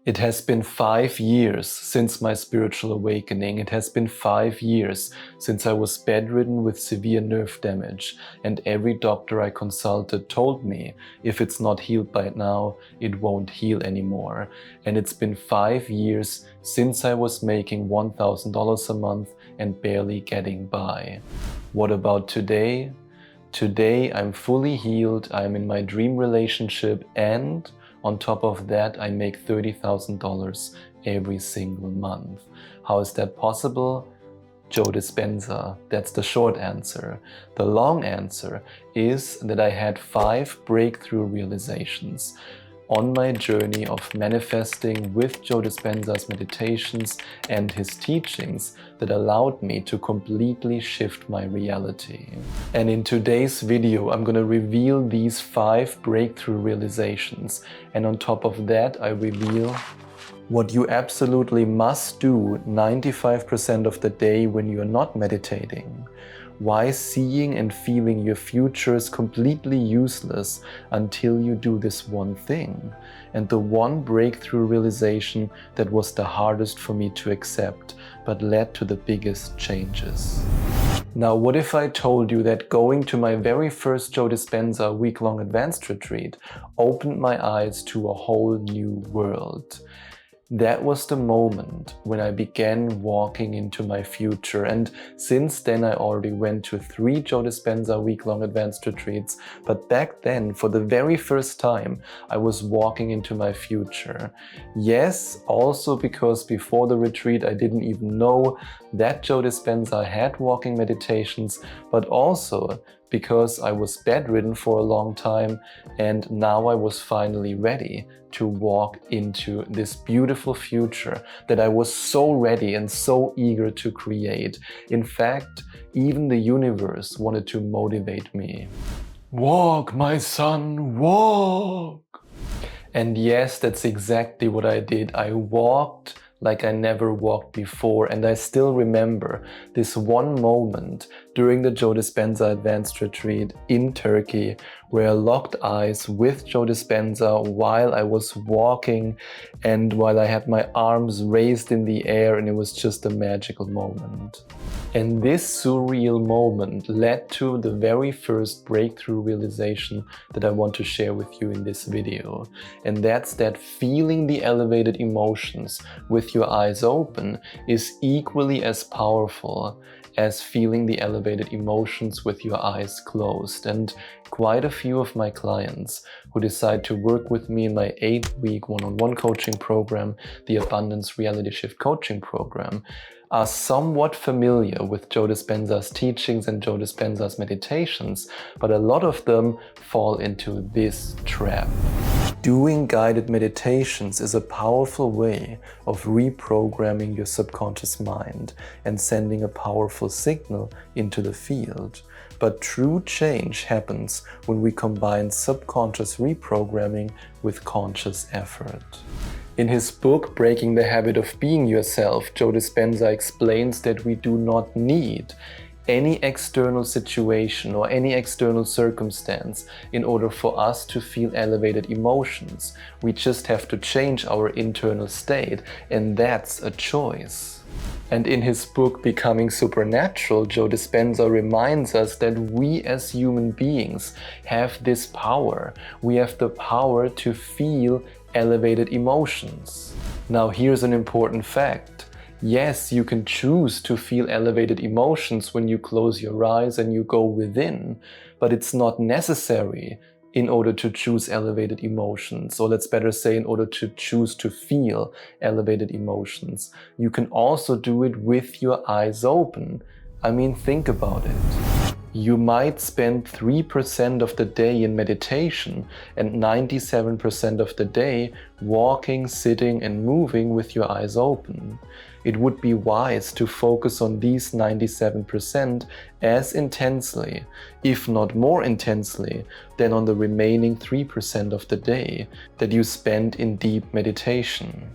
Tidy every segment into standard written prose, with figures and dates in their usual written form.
It has been 5 years since my spiritual awakening. It has been 5 years since I was bedridden with severe nerve damage, and every doctor I consulted told me if it's not healed by now, it won't heal anymore. And it's been 5 years since I was making $1,000 a month and barely getting by. What about today? Today I'm fully healed, I'm in my dream relationship, and on top of that, I make $30,000 every single month. How is that possible? Joe Dispenza. That's the short answer. The long answer is that I had 5 breakthrough realizations on my journey of manifesting with Joe Dispenza's meditations and his teachings that allowed me to completely shift my reality. And in today's video, I'm going to reveal these 5 breakthrough realizations. And on top of that, I reveal what you absolutely must do 95% of the day when you're not meditating. Why seeing and feeling your future is completely useless until you do this one thing. And the one breakthrough realization that was the hardest for me to accept, but led to the biggest changes. Now, what if I told you that going to my very first Joe Dispenza week-long advanced retreat opened my eyes to a whole new world? That was the moment when I began walking into my future, and since then I already went to 3 Joe Dispenza week-long advanced retreats, but back then, for the very first time, I was walking into my future. Yes, also because before the retreat I didn't even know that Joe Dispenza had walking meditations, but also because I was bedridden for a long time, and now I was finally ready to walk into this beautiful future that I was so ready and so eager to create. In fact, even the universe wanted to motivate me. Walk, my son, walk! And yes, that's exactly what I did. I walked like I never walked before, and I still remember this one moment during the Joe Dispenza Advanced Retreat in Turkey where I locked eyes with Joe Dispenza while I was walking and while I had my arms raised in the air, and it was just a magical moment. And this surreal moment led to the very first breakthrough realization that I want to share with you in this video. And that's that feeling the elevated emotions with your eyes open is equally as powerful as feeling the elevated emotions with your eyes closed. And quite a few of my clients who decide to work with me in my 8-week one-on-one coaching program, the Abundance Reality Shift Coaching Program, are somewhat familiar with Joe Dispenza's teachings and Joe Dispenza's meditations, but a lot of them fall into this trap. Doing guided meditations is a powerful way of reprogramming your subconscious mind and sending a powerful signal into the field. But true change happens when we combine subconscious reprogramming with conscious effort. In his book, Breaking the Habit of Being Yourself, Joe Dispenza explains that we do not need any external situation or any external circumstance in order for us to feel elevated emotions. We just have to change our internal state, and that's a choice. And in his book, Becoming Supernatural, Joe Dispenza reminds us that we as human beings have this power. We have the power to feel elevated emotions. Now, here's an important fact. Yes, you can choose to feel elevated emotions when you close your eyes and you go within, but it's not necessary in order to choose elevated emotions, or let's better say in order to choose to feel elevated emotions. You can also do it with your eyes open. I mean, think about it. You might spend 3% of the day in meditation and 97% of the day walking, sitting, and moving with your eyes open. It would be wise to focus on these 97% as intensely, if not more intensely, than on the remaining 3% of the day that you spend in deep meditation.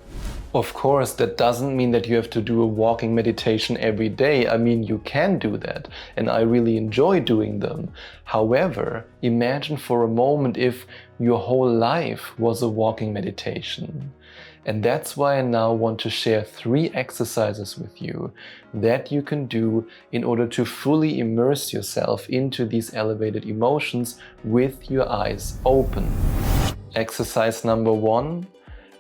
Of course, that doesn't mean that you have to do a walking meditation every day. I mean, you can do that, and I really enjoy doing them. However, imagine for a moment if your whole life was a walking meditation. And that's why I now want to share 3 exercises with you that you can do in order to fully immerse yourself into these elevated emotions with your eyes open. Exercise number 1.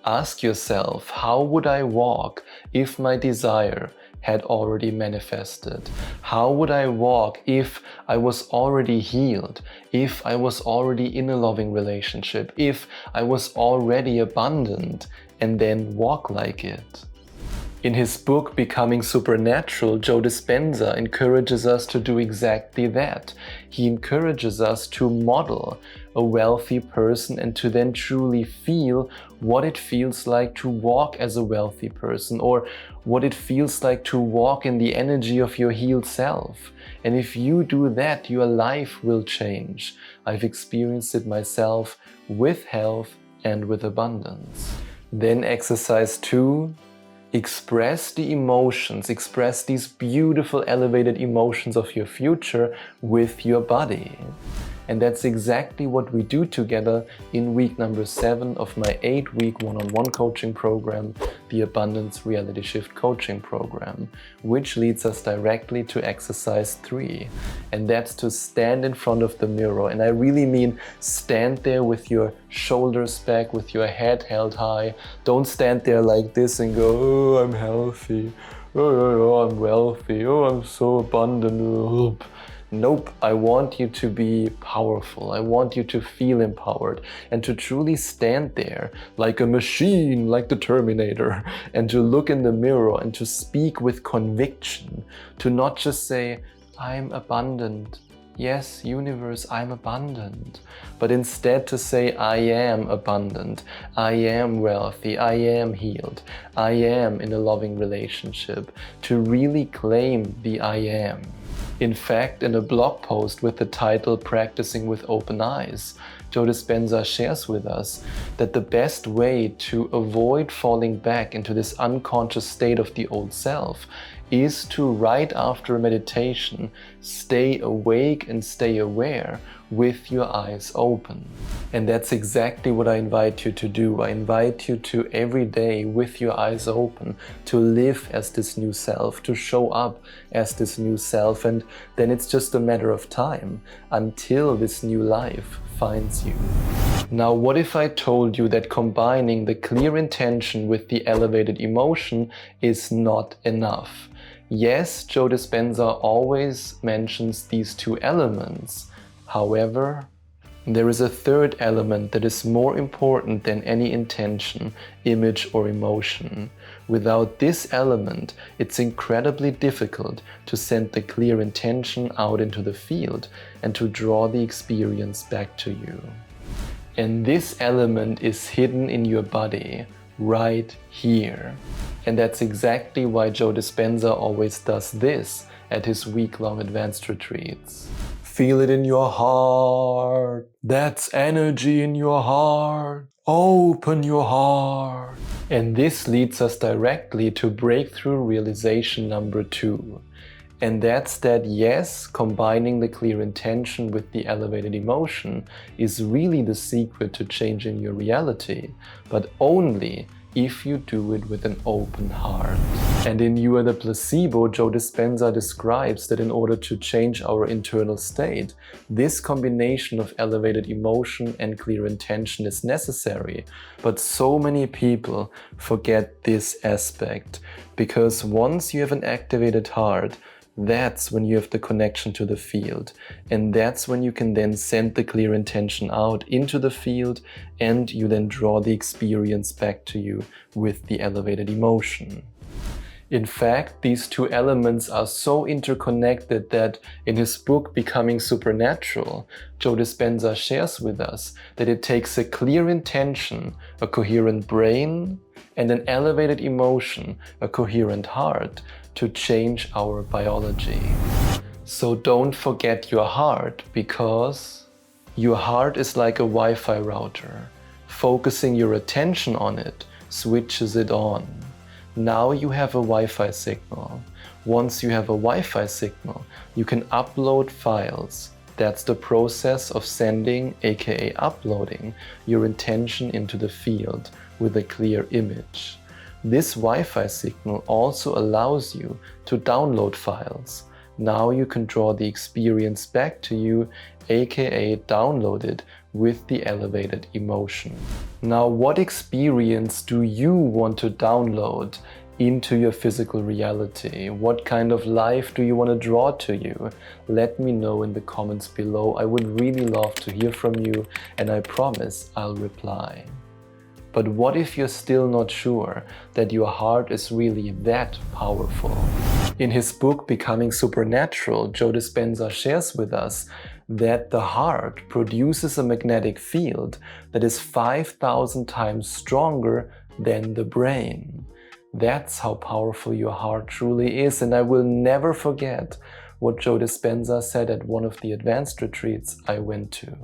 Ask yourself, how would I walk if my desire had already manifested? How would I walk if I was already healed, if I was already in a loving relationship, if I was already abundant, and then walk like it? In his book Becoming Supernatural, Joe Dispenza encourages us to do exactly that. He encourages us to model a wealthy person and to then truly feel what it feels like to walk as a wealthy person, or what it feels like to walk in the energy of your healed self. And if you do that, your life will change. I've experienced it myself with health and with abundance. Then exercise 2. Express the emotions, express these beautiful elevated emotions of your future with your body. And that's exactly what we do together in week number 7 of my 8-week one-on-one coaching program, the Abundance Reality Shift Coaching Program, which leads us directly to exercise 3. And that's to stand in front of the mirror. And I really mean stand there with your shoulders back, with your head held high. Don't stand there like this and go, oh, I'm healthy. Oh, I'm wealthy. Oh, I'm so abundant. Nope, I want you to be powerful. I want you to feel empowered and to truly stand there like a machine, like the Terminator, and to look in the mirror and to speak with conviction, to not just say, I'm abundant. Yes, universe, I'm abundant. But instead to say, I am abundant, I am wealthy, I am healed, I am in a loving relationship. To really claim the I am. In fact, in a blog post with the title Practicing with Open Eyes, Joe Dispenza shares with us that the best way to avoid falling back into this unconscious state of the old self is to, right after a meditation, stay awake and stay aware with your eyes open. And that's exactly what I invite you to do. I invite you to every day with your eyes open, to live as this new self, to show up as this new self, and then it's just a matter of time until this new life finds you. Now, what if I told you that combining the clear intention with the elevated emotion is not enough? Yes, Joe Dispenza always mentions these 2 elements. However, there is a third element that is more important than any intention, image, or emotion. Without this element, it's incredibly difficult to send the clear intention out into the field and to draw the experience back to you. And this element is hidden in your body, right here. And that's exactly why Joe Dispenza always does this at his week-long advanced retreats. Feel it in your heart. That's energy in your heart. Open your heart. And this leads us directly to breakthrough realization number 2. And that's that, yes, combining the clear intention with the elevated emotion is really the secret to changing your reality, but only if you do it with an open heart. And in You Are the Placebo, Joe Dispenza describes that in order to change our internal state, this combination of elevated emotion and clear intention is necessary. But so many people forget this aspect, because once you have an activated heart, that's when you have the connection to the field. And that's when you can then send the clear intention out into the field, and you then draw the experience back to you with the elevated emotion. In fact, these 2 elements are so interconnected that in his book Becoming Supernatural, Joe Dispenza shares with us that it takes a clear intention, a coherent brain, and an elevated emotion, a coherent heart, to change our biology. So don't forget your heart, because your heart is like a Wi-Fi router. Focusing your attention on it switches it on. Now you have a Wi-Fi signal. Once you have a Wi-Fi signal, you can upload files. That's the process of sending, aka uploading, your intention into the field with a clear image. This Wi-Fi signal also allows you to download files. Now you can draw the experience back to you, aka download it with the elevated emotion. Now, what experience do you want to download into your physical reality? What kind of life do you want to draw to you? Let me know in the comments below. I would really love to hear from you, and I promise I'll reply. But what if you're still not sure that your heart is really that powerful? In his book, Becoming Supernatural, Joe Dispenza shares with us that the heart produces a magnetic field that is 5,000 times stronger than the brain. That's how powerful your heart truly is, and I will never forget what Joe Dispenza said at one of the advanced retreats I went to.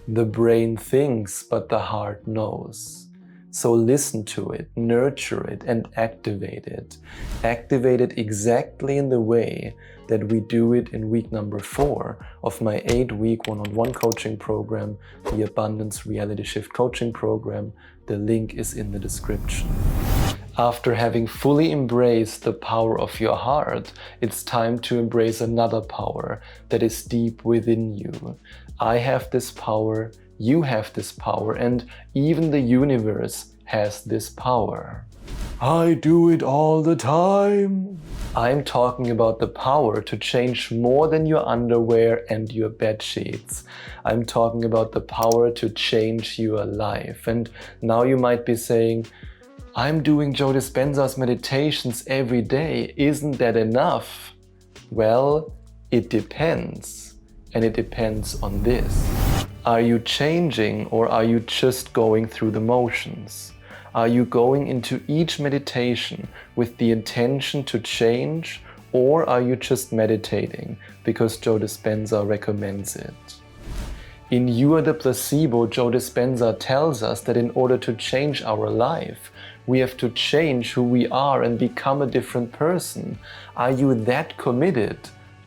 The brain thinks, but the heart knows. So listen to it, nurture it, and activate it. Activate it exactly in the way that we do it in week number 4 of my 8-week one-on-one coaching program, the Abundance Reality Shift Coaching Program. The link is in the description. After having fully embraced the power of your heart, it's time to embrace another power that is deep within you. I have this power, you have this power, and even the universe has this power. I do it all the time. I'm talking about the power to change more than your underwear and your bed sheets. I'm talking about the power to change your life. And now you might be saying, I'm doing Joe Dispenza's meditations every day. Isn't that enough? Well, it depends. And it depends on this. Are you changing, or are you just going through the motions? Are you going into each meditation with the intention to change, or are you just meditating because Joe Dispenza recommends it? In You Are the Placebo, Joe Dispenza tells us that in order to change our life, we have to change who we are and become a different person. Are you that committed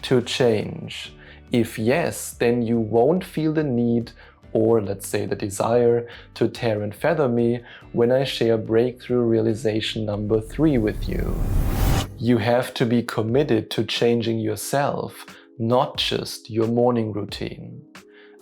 to change? If yes, then you won't feel the need, or let's say the desire, to tear and feather me when I share breakthrough realization number 3 with you. You have to be committed to changing yourself, not just your morning routine.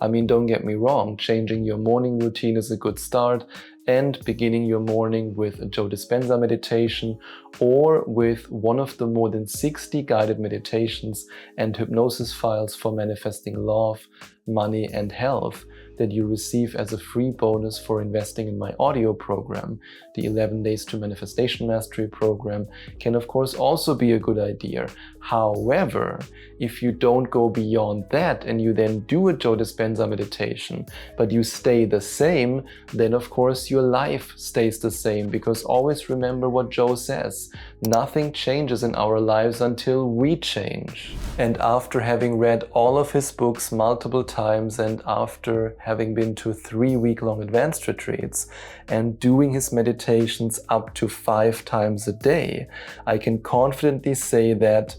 I mean, don't get me wrong, changing your morning routine is a good start, and beginning your morning with a Joe Dispenza meditation or with one of the more than 60 guided meditations and hypnosis files for manifesting love, money, and health that you receive as a free bonus for investing in my audio program, the 11 Days to Manifestation Mastery program, can of course also be a good idea. However, if you don't go beyond that and you then do a Joe Dispenza meditation, but you stay the same, then of course your life stays the same, because always remember what Joe says, nothing changes in our lives until we change. And after having read all of his books multiple times, and after having been to 3 week-long advanced retreats and doing his meditations up to 5 times a day, I can confidently say that,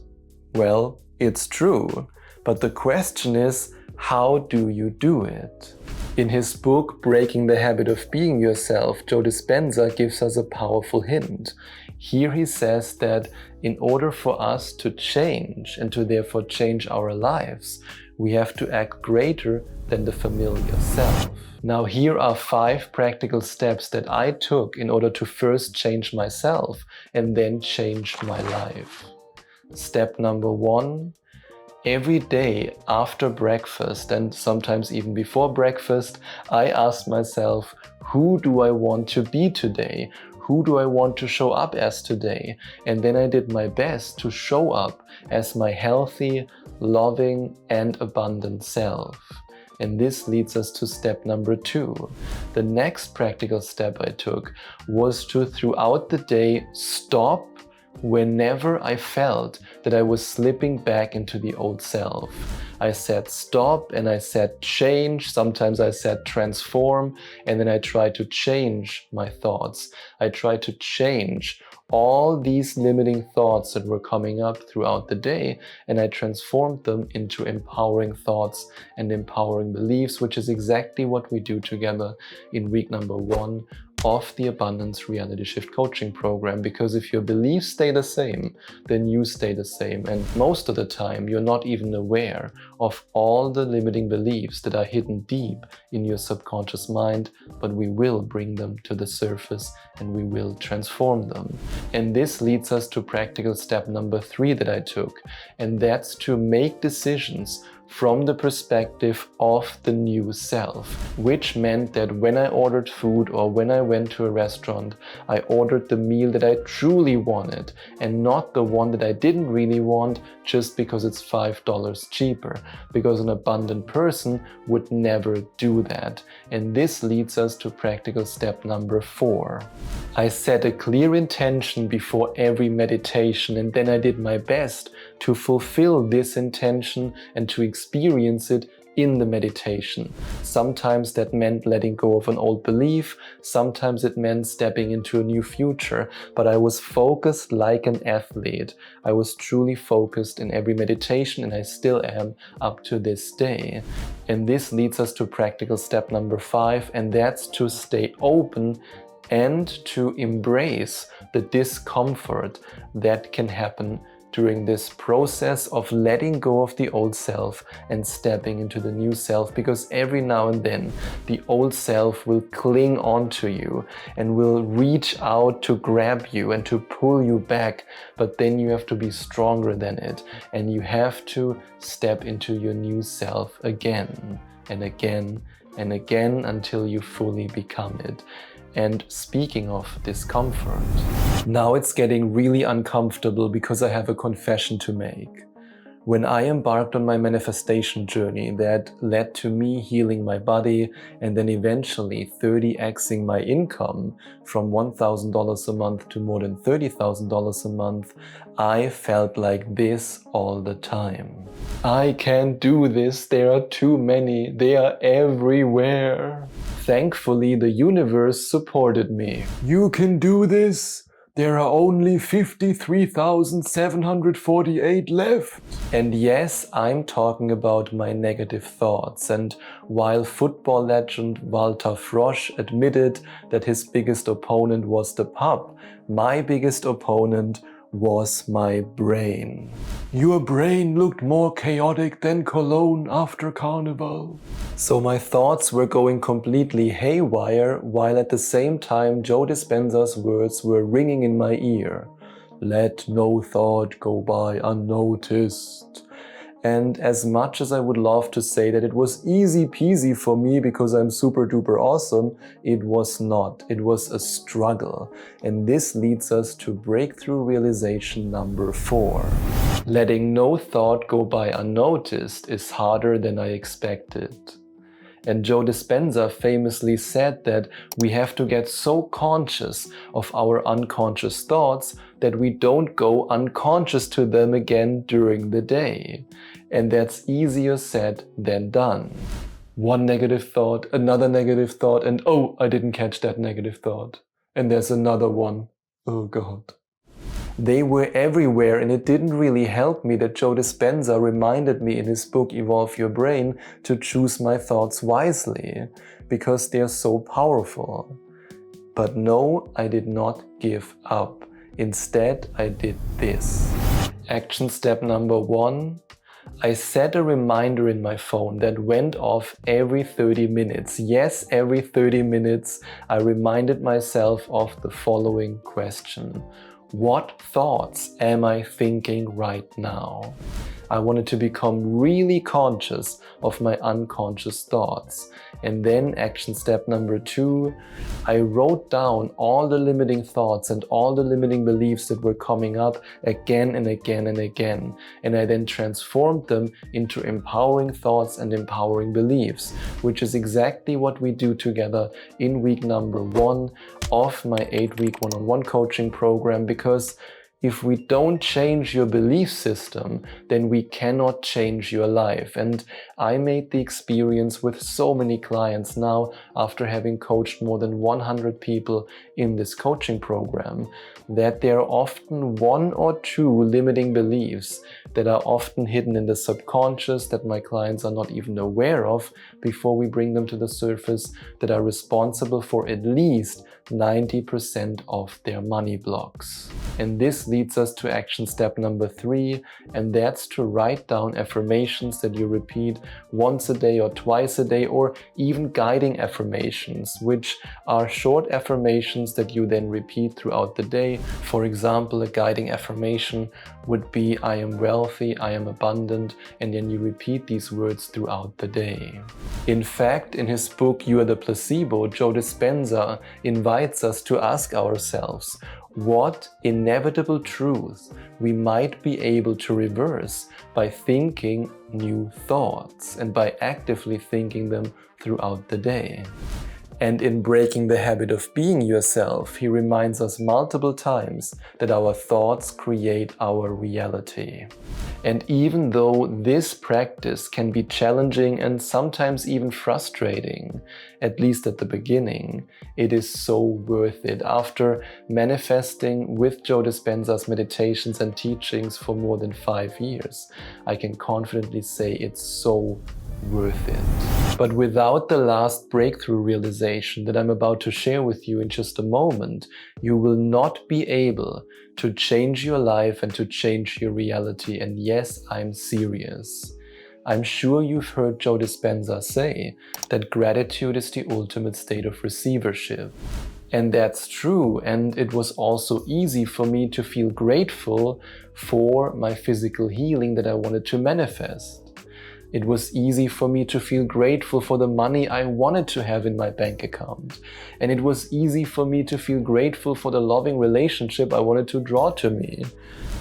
well, it's true. But the question is, how do you do it? In his book, Breaking the Habit of Being Yourself, Joe Dispenza gives us a powerful hint. Here he says that in order for us to change and to therefore change our lives, we have to act greater than the familiar self. Now, here are 5 practical steps that I took in order to first change myself and then change my life. Step number 1. Every day after breakfast, and sometimes even before breakfast, I ask myself, who do I want to be today? Who do I want to show up as today? And then I did my best to show up as my healthy, loving, and abundant self. And this leads us to step number 2. The next practical step I took was to, throughout the day, stop whenever I felt that I was slipping back into the old self. I said stop and I said change. Sometimes I said transform, and then I tried to change my thoughts. I tried to change all these limiting thoughts that were coming up throughout the day, and I transformed them into empowering thoughts and empowering beliefs, which is exactly what we do together in week number 1 of the Abundance Reality Shift Coaching Program, because if your beliefs stay the same, then you stay the same. And most of the time, you're not even aware of all the limiting beliefs that are hidden deep in your subconscious mind, but we will bring them to the surface and we will transform them. And this leads us to practical step number 3 that I took, and that's to make decisions from the perspective of the new self, which meant that when I ordered food or when I went to a restaurant, I ordered the meal that I truly wanted and not the one that I didn't really want just because it's $5 cheaper, because an abundant person would never do that. And this leads us to practical step number 4. I set a clear intention before every meditation, and then I did my best to fulfill this intention and to experience it in the meditation. Sometimes that meant letting go of an old belief, sometimes it meant stepping into a new future, but I was focused like an athlete. I was truly focused in every meditation, and I still am up to this day. And this leads us to practical step number 5, and that's to stay open and to embrace the discomfort that can happen during this process of letting go of the old self and stepping into the new self, because every now and then the old self will cling onto you and will reach out to grab you and to pull you back, but then you have to be stronger than it and you have to step into your new self again and again and again until you fully become it. And speaking of discomfort, now it's getting really uncomfortable because I have a confession to make. When I embarked on my manifestation journey that led to me healing my body and then eventually 30xing my income from $1,000 a month to more than $30,000 a month, I felt like this all the time. I can't do this, there are too many, they are everywhere. Thankfully, the universe supported me. You can do this! There are only 53,748 left. And yes, I'm talking about my negative thoughts. And while football legend Walter Frosch admitted that his biggest opponent was the pub, my biggest opponent was my brain. Your brain looked more chaotic than Cologne after Carnival. So my thoughts were going completely haywire, while at the same time Joe Dispenza's words were ringing in my ear. Let no thought go by unnoticed. And as much as I would love to say that it was easy peasy for me because I'm super duper awesome, it was not. It was a struggle. And this leads us to breakthrough realization number 4. Letting no thought go by unnoticed is harder than I expected. And Joe Dispenza famously said that we have to get so conscious of our unconscious thoughts that we don't go unconscious to them again during the day. And that's easier said than done. One negative thought, another negative thought, and oh, I didn't catch that negative thought. And there's another one. Oh God. They were everywhere, and it didn't really help me that Joe Dispenza reminded me in his book Evolve Your Brain to choose my thoughts wisely, because they're so powerful. But no, I did not give up. Instead, I did this. Action step number 1. I set a reminder in my phone that went off every 30 minutes. Yes, every 30 minutes, I reminded myself of the following question. What thoughts am I thinking right now? I wanted to become really conscious of my unconscious thoughts. And then action step number 2, I wrote down all the limiting thoughts and all the limiting beliefs that were coming up again and again and again. And I then transformed them into empowering thoughts and empowering beliefs, which is exactly what we do together in week number 1 of my 8-week one-on-one coaching program, because if we don't change your belief system, then we cannot change your life. And I made the experience with so many clients now, after having coached more than 100 people in this coaching program, that there are often 1 or 2 limiting beliefs that are often hidden in the subconscious that my clients are not even aware of before we bring them to the surface, that are responsible for at least 90% of their money blocks. And this leads us to action step number 3, and that's to write down affirmations that you repeat once a day or twice a day, or even guiding affirmations, which are short affirmations that you then repeat throughout the day. For example, a guiding affirmation would be, I am wealthy, I am abundant, and then you repeat these words throughout the day. In fact, in his book You Are the Placebo, Joe Dispenza invites us to ask ourselves what inevitable truth we might be able to reverse by thinking new thoughts and by actively thinking them throughout the day. And in Breaking the Habit of Being Yourself, he reminds us multiple times that our thoughts create our reality. And even though this practice can be challenging and sometimes even frustrating, at least at the beginning, it is so worth it. After manifesting with Joe Dispenza's meditations and teachings for more than 5 years, I can confidently say it's so worth it. But without the last breakthrough realization that I'm about to share with you in just a moment, you will not be able to change your life and to change your reality. And yes, I'm serious. I'm sure you've heard Joe Dispenza say that gratitude is the ultimate state of receivership. And that's true, and it was also easy for me to feel grateful for my physical healing that I wanted to manifest. It was easy for me to feel grateful for the money I wanted to have in my bank account. And it was easy for me to feel grateful for the loving relationship I wanted to draw to me.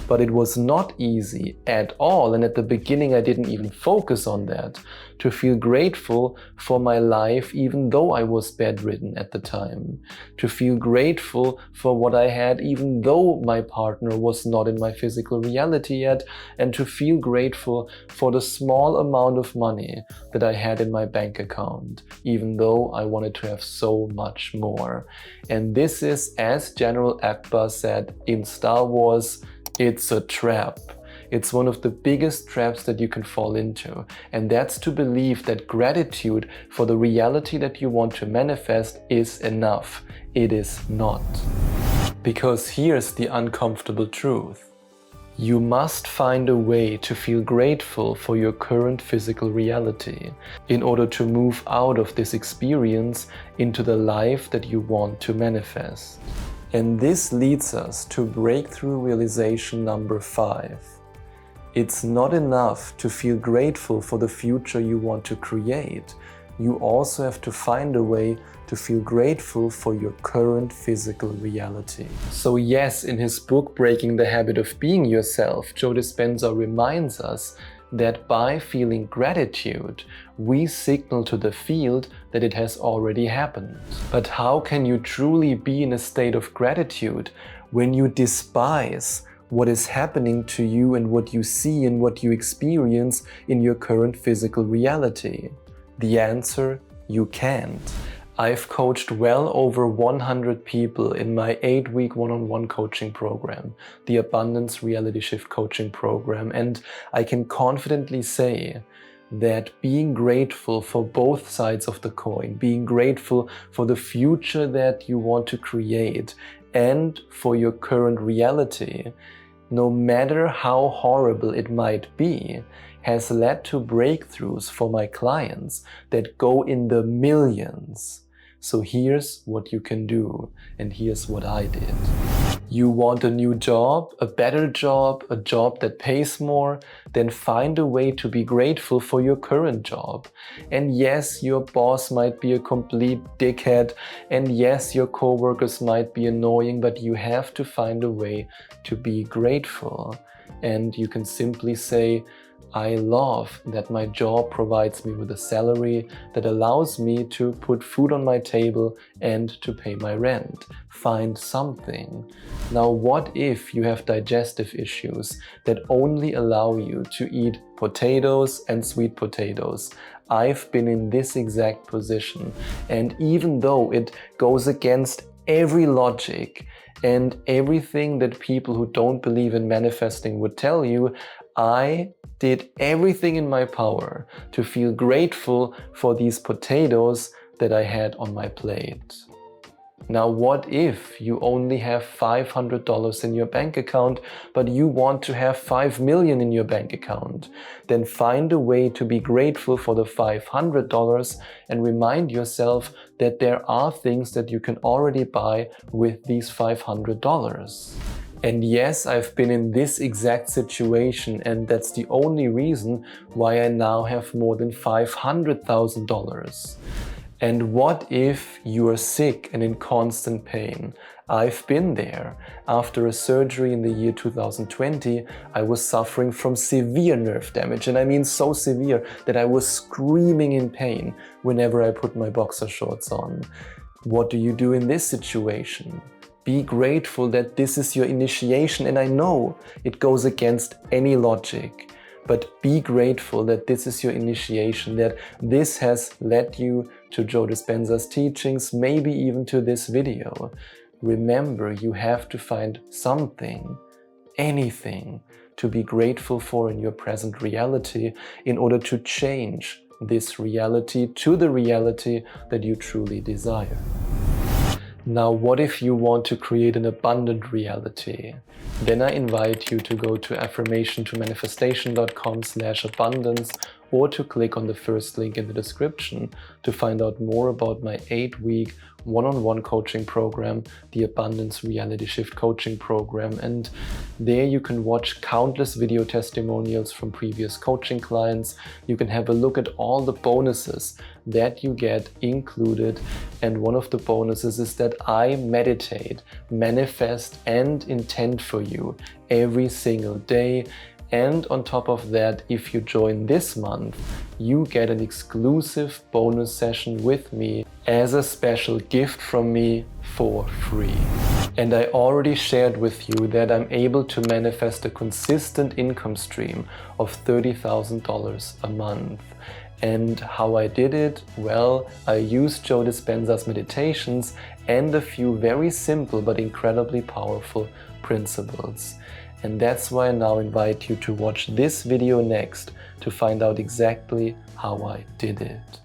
But it was not easy at all, and at the beginning I didn't even focus on that, to feel grateful for my life even though I was bedridden at the time. To feel grateful for what I had even though my partner was not in my physical reality yet, and to feel grateful for the small amount of money that I had in my bank account, even though I wanted to have so much more. And this is, as General Akbar said in Star Wars, it's a trap. It's one of the biggest traps that you can fall into. And that's to believe that gratitude for the reality that you want to manifest is enough. It is not. Because here's the uncomfortable truth. You must find a way to feel grateful for your current physical reality in order to move out of this experience into the life that you want to manifest. And this leads us to breakthrough realization number 5. It's not enough to feel grateful for the future you want to create. You also have to find a way to feel grateful for your current physical reality. So yes, in his book Breaking the Habit of Being Yourself, Joe Dispenza reminds us that by feeling gratitude, we signal to the field that it has already happened. But how can you truly be in a state of gratitude when you despise what is happening to you and what you see and what you experience in your current physical reality? The answer: you can't. I've coached well over 100 people in my 8-week one-on-one coaching program, the Abundance Reality Shift Coaching Program, and I can confidently say that being grateful for both sides of the coin, being grateful for the future that you want to create and for your current reality, no matter how horrible it might be, has led to breakthroughs for my clients that go in the millions. So here's what you can do, and here's what I did. You want a new job, a better job, a job that pays more? Then find a way to be grateful for your current job. And yes, your boss might be a complete dickhead, and yes, your coworkers might be annoying, but you have to find a way to be grateful. And you can simply say, I love that my job provides me with a salary that allows me to put food on my table and to pay my rent. Find something. Now, what if you have digestive issues that only allow you to eat potatoes and sweet potatoes? I've been in this exact position, and even though it goes against every logic and everything that people who don't believe in manifesting would tell you, I did everything in my power to feel grateful for these potatoes that I had on my plate. Now, what if you only have $500 in your bank account, but you want to have 5 million in your bank account? Then find a way to be grateful for the $500 and remind yourself that there are things that you can already buy with these $500. And yes, I've been in this exact situation, and that's the only reason why I now have more than $500,000. And what if you are sick and in constant pain? I've been there. After a surgery in the year 2020, I was suffering from severe nerve damage, and I mean so severe that I was screaming in pain whenever I put my boxer shorts on. What do you do in this situation? Be grateful that this is your initiation, and I know it goes against any logic. But be grateful that this is your initiation, that this has led you to Joe Dispenza's teachings, maybe even to this video. Remember, you have to find something, anything, to be grateful for in your present reality in order to change this reality to the reality that you truly desire. Now, what if you want to create an abundant reality? Then I invite you to go to affirmationtomanifestation.com/abundance or to click on the first link in the description to find out more about my 8-week one-on-one coaching program, the Abundance Reality Shift Coaching Program. And there you can watch countless video testimonials from previous coaching clients. You can have a look at all the bonuses that you get included. And one of the bonuses is that I meditate, manifest, and intend for you every single day. And on top of that, if you join this month, you get an exclusive bonus session with me as a special gift from me for free. And I already shared with you that I'm able to manifest a consistent income stream of $30,000 a month. And how I did it? Well, I used Joe Dispenza's meditations and a few very simple but incredibly powerful principles. And that's why I now invite you to watch this video next to find out exactly how I did it.